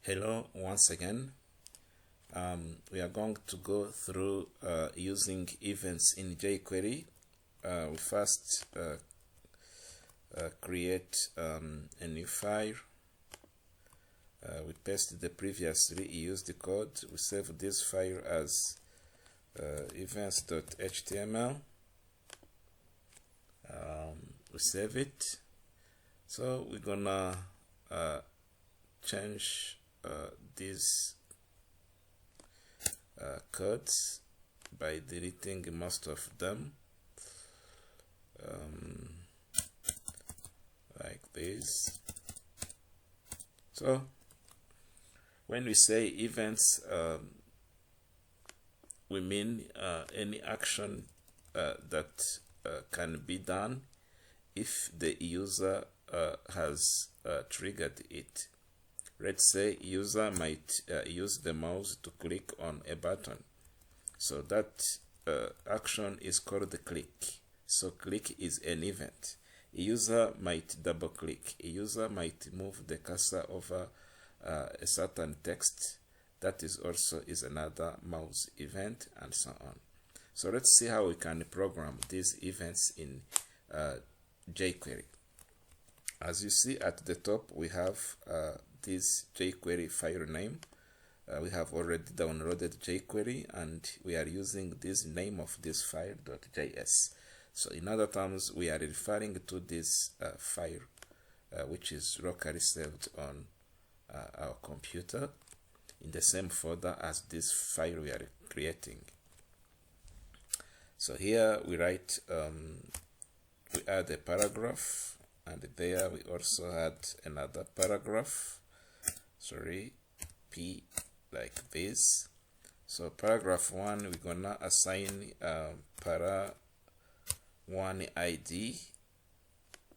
Hello once again. We are going to go through using events in jQuery. We first create a new file. We paste the previously used code. We save this file as events.html. We save it. So we're gonna change these codes by deleting most of them, like this. So when we say events, we mean any action that can be done if the user has triggered it. Let's say user might use the mouse to click on a button. So that action is called the click. So click is an event. A user might double click. A user might move the cursor over a certain text. That is also another mouse event, and so on. So let's see how we can program these events in jQuery. As you see at the top, we have this jQuery file name. We have already downloaded jQuery and we are using this name of this file .js. So in other terms, we are referring to this file which is locally saved on our computer in the same folder as this file we are creating. So here we write, we add a paragraph, and there we also had another paragraph. P like this. So paragraph 1, we're gonna assign para 1 ID.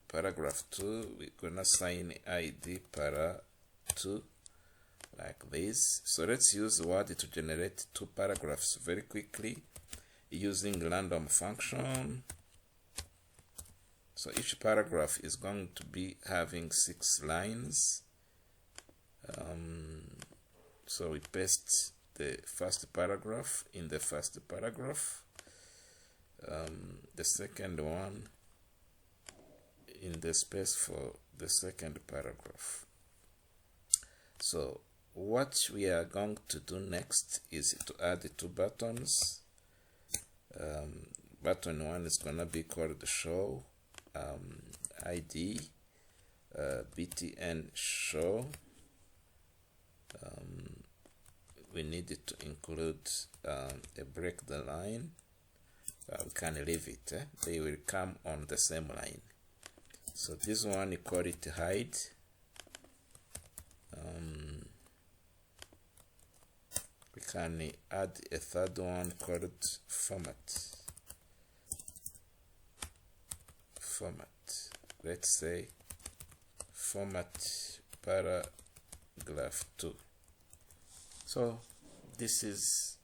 Paragraph 2, we're gonna assign ID para 2 like this. So let's use Word to generate 2 paragraphs very quickly using random function. So each paragraph is going to be having 6 lines. So we paste the first paragraph in the first paragraph, the second one in the space for the second paragraph. So what we are going to do next is to add the 2 buttons. Button 1 is gonna be called show ID btn show. We need it to include a break the line. We can leave it. They will come on the same line. So this one, you call it hide. We can add a third one called format. Let's say format paragraph 2. So this is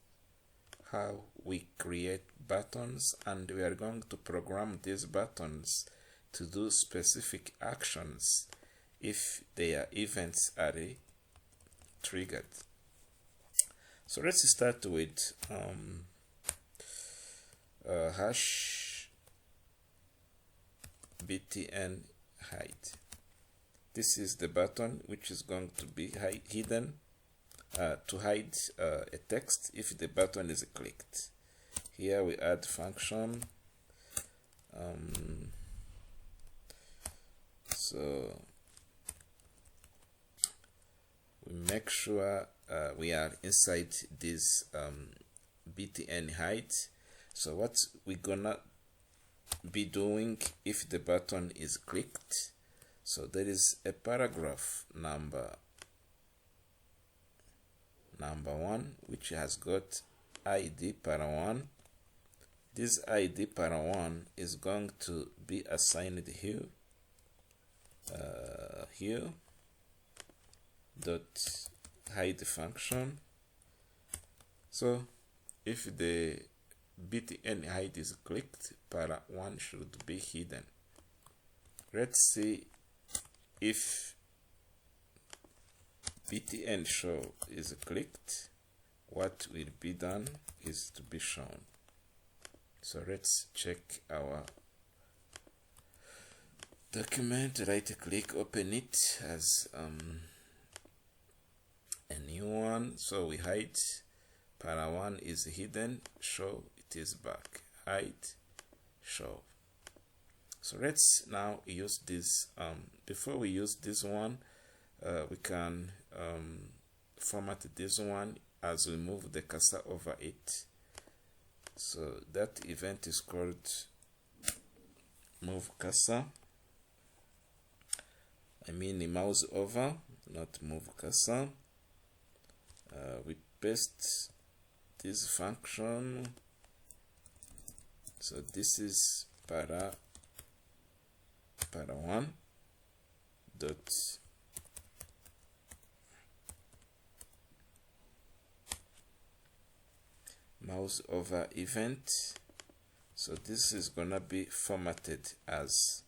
how we create buttons, and we are going to program these buttons to do specific actions if their events are triggered. So let's start with hash btn hide. This is the button which is going to be hidden to hide a text if the button is clicked. Here we add function. So we make sure we are inside this btn hide. So what we're gonna be doing if the button is clicked, so there is a paragraph number 1 which has got ID para 1. This ID para 1 is going to be assigned here, dot hide function. So if the btn hide is clicked, para 1 should be hidden. Let's see if btn show is clicked, what will be done is to be shown. So let's check our document, right click, open it as a new one. So we hide, para 1 is hidden, show, it is back, hide, show. So let's now use this. Before we use this one, we can format this one as we move the cursor over it. So that event is called move cursor. I mean mouse over, not move cursor. We paste this function. So this is para 1 dot mouse over event. So this is gonna be formatted as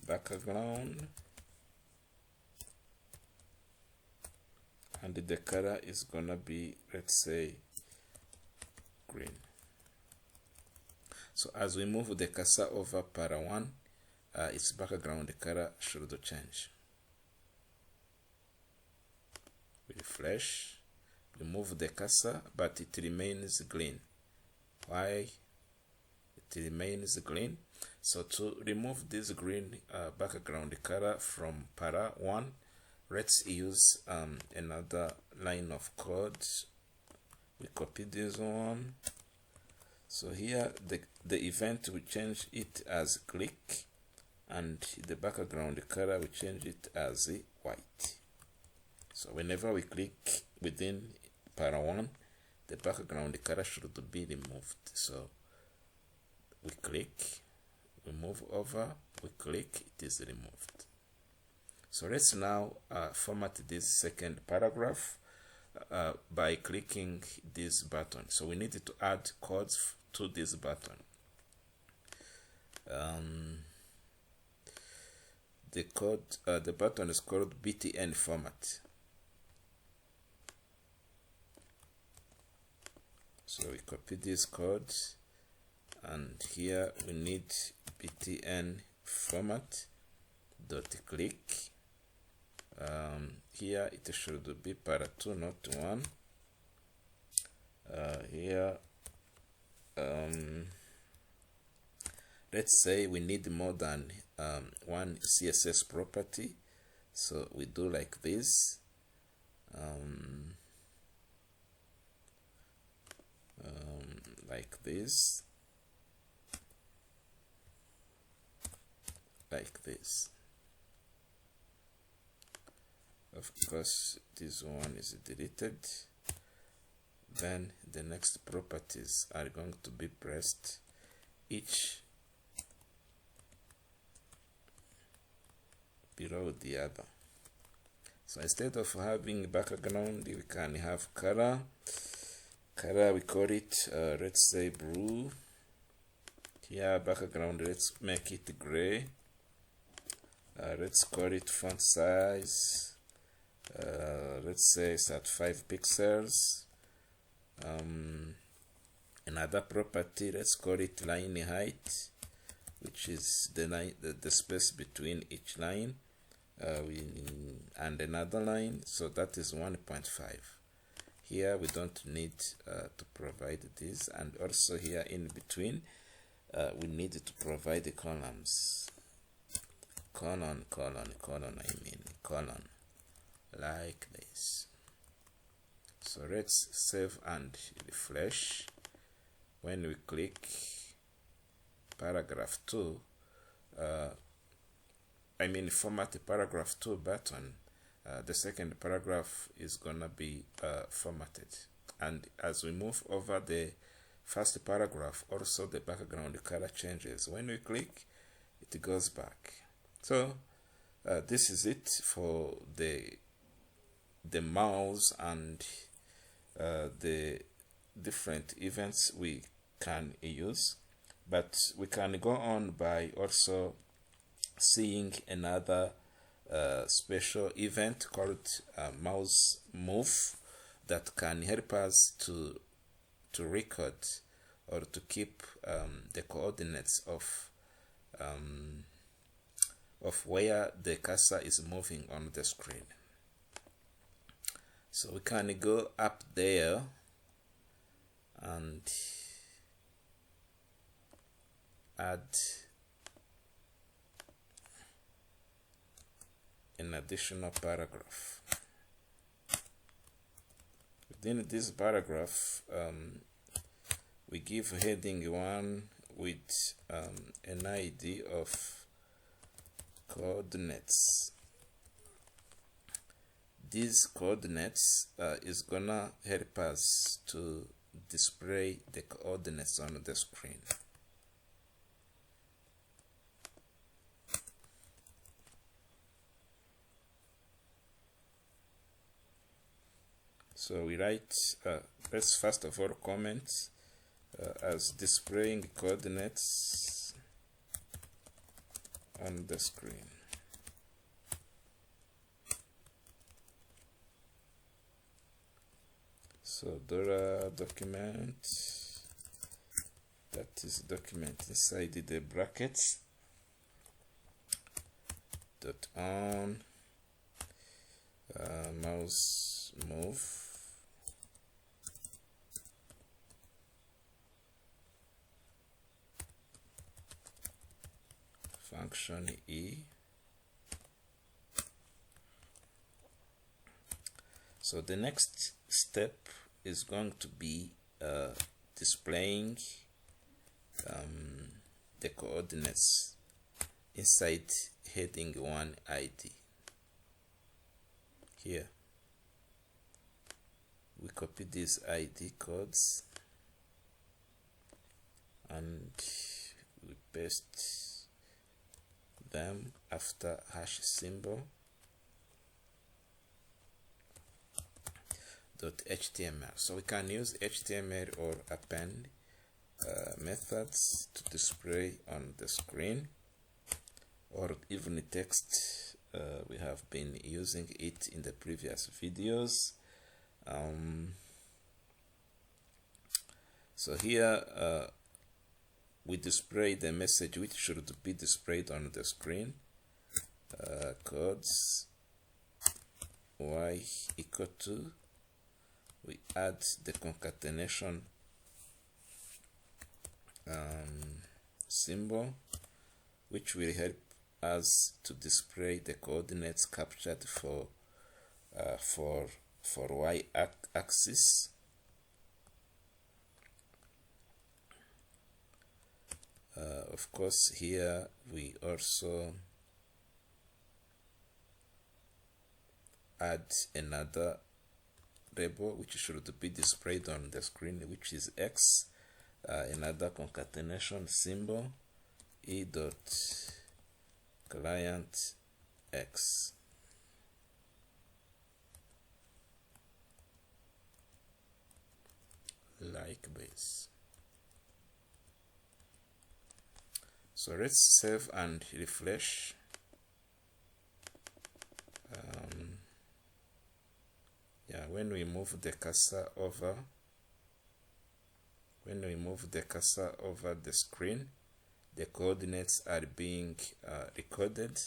background, and the color is gonna be, let's say, green. So as we move the cursor over para 1, its background color should change. We refresh, we move the cursor, but it remains green. Why it remains green? So to remove this green background color from para 1, let's use another line of code. We copy this one. So here the event, we change it as click, and the background color we change it as white. So whenever we click within para 1, the background color should be removed. So we click, we move over, we click, it is removed. So let's now format this second paragraph by clicking this button. So we need to add codes to this button. The button is called btn format. So we copy this code, and here we need btn format dot click. Here it should be para 2, not 1. Here let's say we need more than one CSS property, so we do like this. Like this, like this. Of course, this one is deleted. Then the next properties are going to be pressed, each below the other. So instead of having background, we can have color. Color, we call it, let's say blue. Here, background, let's make it gray. Let's call it font size. Let's say it's at 5 pixels. Another property, let's call it line height, which is the line, the space between each line and another line. So that is 1.5. Here we don't need to provide this, and also here in between we need to provide the columns, colon, like this. So let's save and refresh. When we click paragraph 2, format the paragraph 2 button, the second paragraph is gonna be formatted, and as we move over the first paragraph, also the background color changes. When we click, it goes back. So this is it for the mouse and the different events we can use, but we can go on by also seeing another special event called mousemove that can help us to record or to keep the coordinates of where the cursor is moving on the screen. So we can go up there and add an additional paragraph. Within this paragraph, we give heading 1 with an ID of coordinates. These coordinates is gonna help us to display the coordinates on the screen. So we write, let's first of all comment as displaying coordinates on the screen. So document, that is document inside the brackets, dot on mouse move function E. So the next step is going to be displaying the coordinates inside heading 1 ID. Here we copy these ID codes and we paste them after hash symbol .html. So we can use HTML or append methods to display on the screen, or even text. We have been using it in the previous videos. So here we display the message which should be displayed on the screen. Codes y equal to, we add the concatenation symbol, which will help us to display the coordinates captured for y axis. Of course, here we also add another label which should be displayed on the screen, which is x, another concatenation symbol, e dot client x. Like this. So let's save and refresh. Yeah, when we move the cursor over, the screen, the coordinates are being recorded,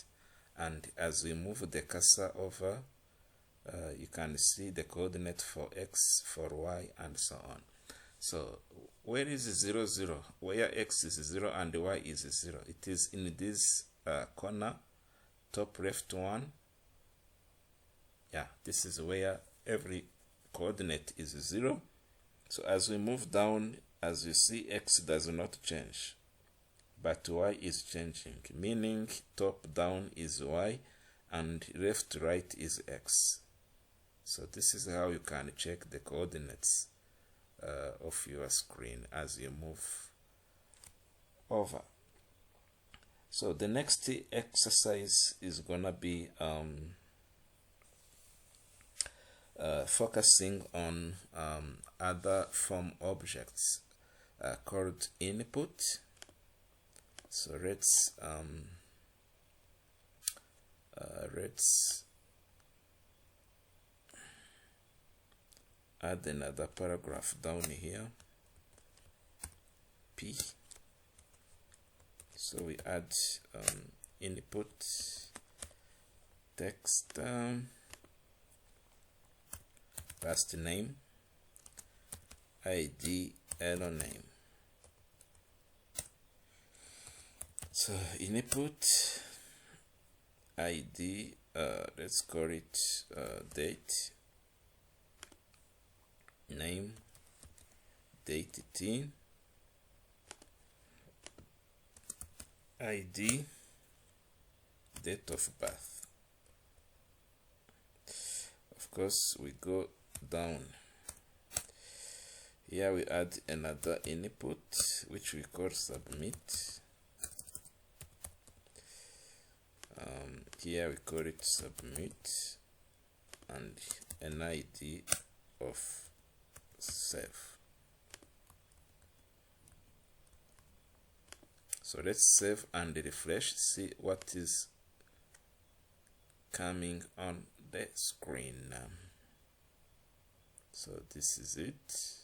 and as we move the cursor over, you can see the coordinate for x, for y, and so on. So where is 0, 0? Where x is 0 and y is 0? It is in this corner, top left one. Yeah, this is where every coordinate is 0. So as we move down, as you see, x does not change, but y is changing, meaning top down is y and left right is x. So this is how you can check the coordinates of your screen as you move over. So the next exercise is gonna be focusing on other form objects called input. So let's Let's add another paragraph down here, P. So we add input text, last name, ID, error name. So input ID, let's call it date, name, date t, ID, date of birth. Of course, we go down here, we add another input which we call submit. Here we call it submit, and an ID of save. So let's save and refresh, see what is coming on the screen. So this is it.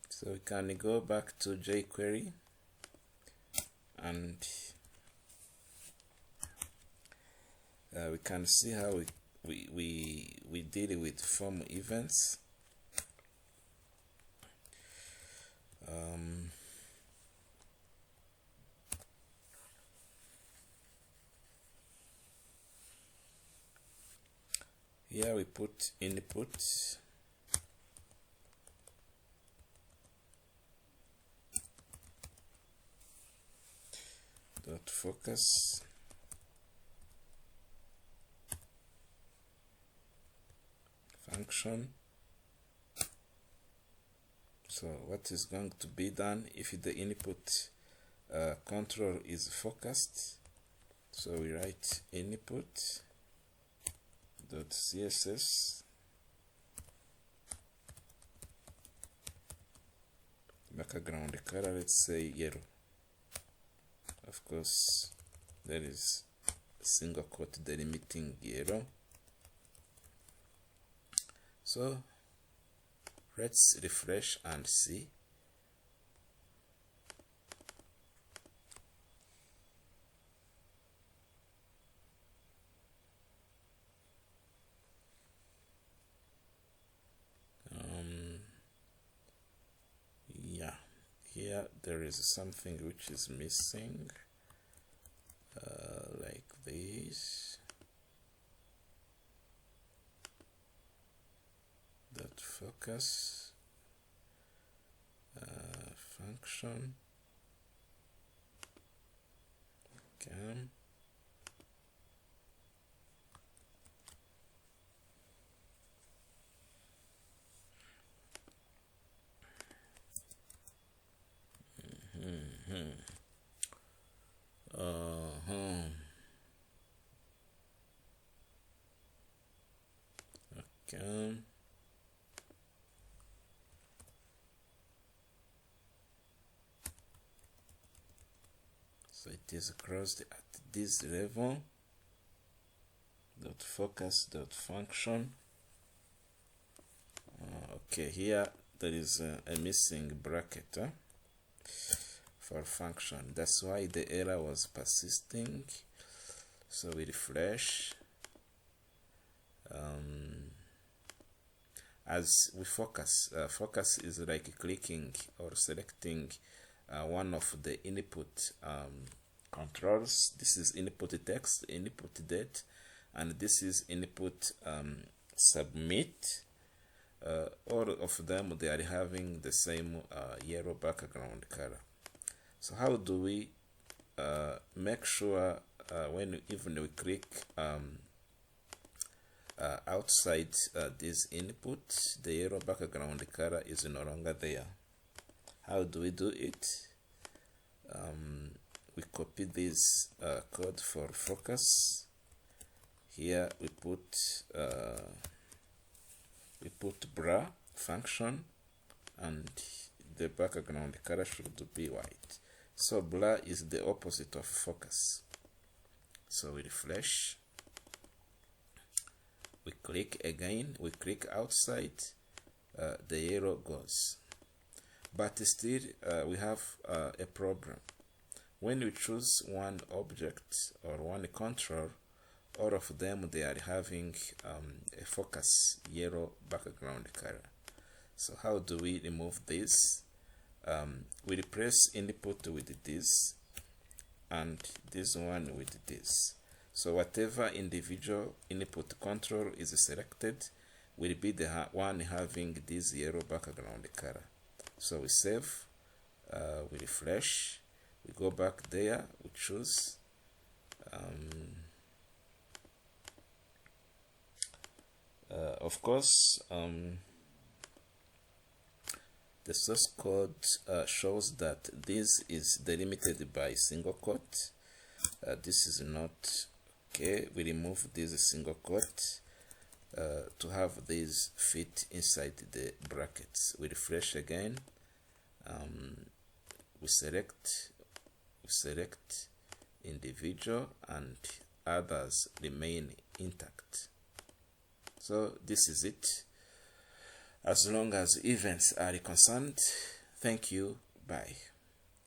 So we can go back to jQuery and we can see how we deal with form events. Here we put input, dot focus, function. So what is going to be done if the input control is focused? So we write input dot css background color, let's say yellow. Of course, there is a single quote delimiting yellow. So let's refresh and see. Yeah, here there is something which is missing, like this. Dot focus, function, cam, cam. So it is crossed at this level. Dot focus, dot function. Okay, here there is a missing bracket for function. That's why the error was persisting. So we refresh. As we focus, focus is like clicking or selecting one of the input controls. This is input text, input date, and this is input submit. All of them, they are having the same yellow background color. So how do we make sure when even we click outside this input, the yellow background color is no longer there? How do we do it? We copy this code for focus. Here we put bra function, and the background color should be white. So blur is the opposite of focus. So we refresh, we click again, we click outside, the yellow goes. But still we have a problem. When we choose one object or one control, all of them, they are having a focus yellow background color. So how do we remove this? We replace input with this and this one with this. So whatever individual input control is selected will be the one having this yellow background color. So we save, we refresh, we go back there, we choose of course, the source code shows that this is delimited by single quote. This is not okay. We remove this single quote to have this fit inside the brackets. We refresh again. We select individual, and others remain intact. So this is it. As long as events are concerned. Thank you. Bye.